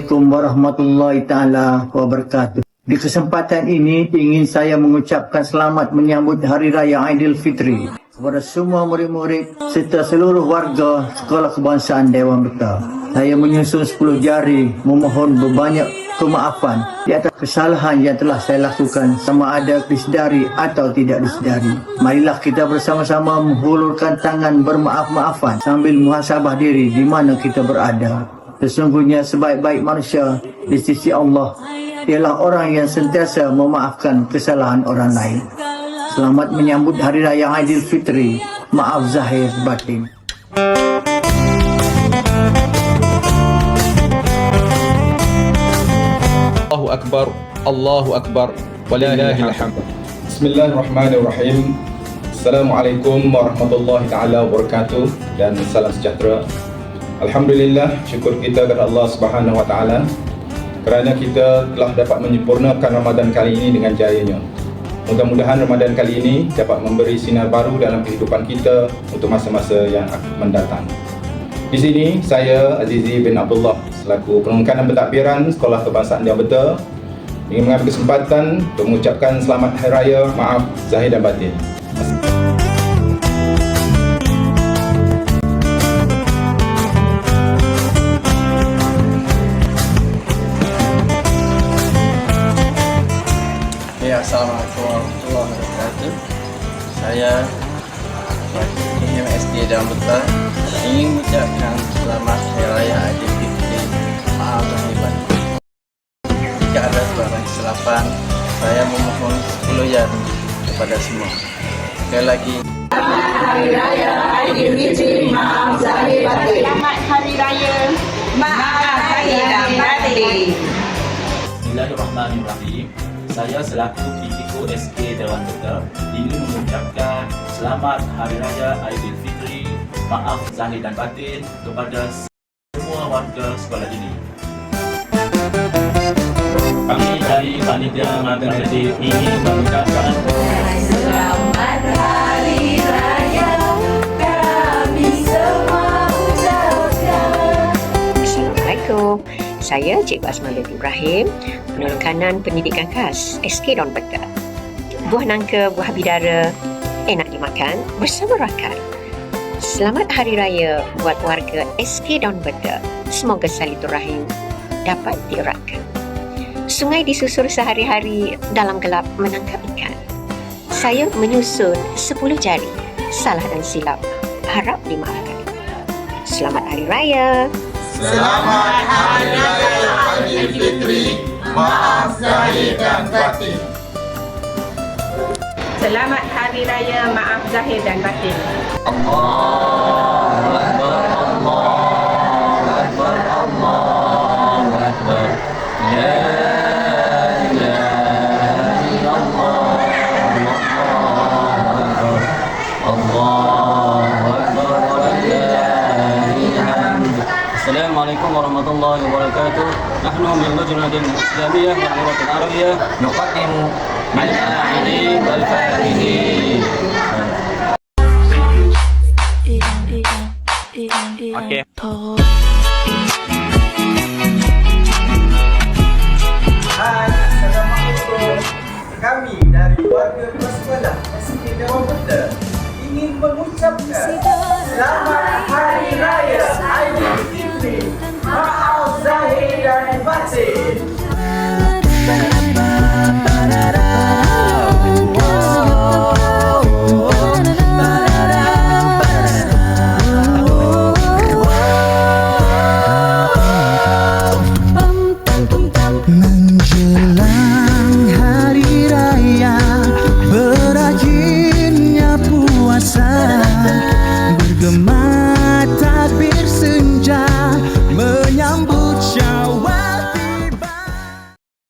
Assalamualaikum warahmatullahi taala wabarakatuh. Di kesempatan ini ingin saya mengucapkan selamat menyambut Hari Raya Aidilfitri kepada semua murid-murid serta seluruh warga Sekolah Kebangsaan Dewan Beta. Saya menyusun 10 jari memohon berbanyak kemaafan di atas kesalahan yang telah saya lakukan, sama ada disedari atau tidak disedari. Marilah kita bersama-sama menghulurkan tangan bermaaf-maafan sambil muhasabah diri di mana kita berada. Sesungguhnya sebaik-baik manusia di sisi Allah ialah orang yang sentiasa memaafkan kesalahan orang lain. Selamat menyambut Hari Raya Aidilfitri. Maaf zahir batin. Allahu Akbar, Allahu Akbar, walillahil hamd. Bismillahirrahmanirrahim. Assalamualaikum warahmatullahi taala wabarakatuh dan salam sejahtera. Alhamdulillah, syukur kita kepada Allah Subhanahu wa taala kerana kita telah dapat menyempurnakan Ramadan kali ini dengan jayanya. Mudah-mudahan Ramadan kali ini dapat memberi sinar baru dalam kehidupan kita untuk masa-masa yang mendatang. Di sini saya Azizi bin Abdullah selaku penungkanan pentadbiran Sekolah Kebangsaan Dewan Beta ingin mengambil kesempatan untuk mengucapkan selamat Hari Raya, maaf zahir dan batin. Assalamualaikum warahmatullahi wabarakatuh. Saya PHM SD Dewan Beta ingin mengucapkan selamat Hari Raya Aidilfitri, maaf lahir batin. Jika ada barang kesilapan, saya memohon 10 jari kepada semua. Sekali lagi, Hari Raya Aidilfitri, maaf zahir batin. Selamat Hari Raya, Maaf zahir dan batin. Bismillahirrahmanirrahim. Saya selaku PTKO SK Dewan Beta ingin mengucapkan selamat Hari Raya Aidilfitri, maaf zahir dan batin kepada semua warga sekolah ini. Kami dari Panitia Matematik ingin mengucapkan Selamat Hari Raya kami semua ucapkan. Assalamualaikum. Saya Cikgu Asma binti Ibrahim, penolong kanan pendidikan khas SK Dewan Beta. Buah nangka, buah bidara, enak dimakan bersama rakan. Selamat Hari Raya buat warga SK Dewan Beta. Semoga silaturahim dapat dieratkan. Sungai disusur sehari-hari dalam gelap menangkap ikan. Saya menyusun 10 jari, salah dan silap harap dimaafkan. Selamat Hari Raya. Selamat Hari Raya Aidilfitri, maaf zahir dan batin. Selamat Hari Raya, maaf zahir dan batin. Allahu Akbar, Allahu Akbar, Allahu Akbar. La ilaha illallah, Allahu Akbar, Allahu Akbar, walillahil hamd. Assalamualaikum warahmatullahi wabarakatuh. Nahnu min Lajnatil Islamiyah wal Lughatil Arabiyyah nuqaddimu al-a'ini wal fatihin. Okey. Hai, Assalamualaikum. Kami dari warga sekolah SK Dewan Beta ingin mengucapkan selamat Hari Raya Aidilfitri, maaf zahir dan batin.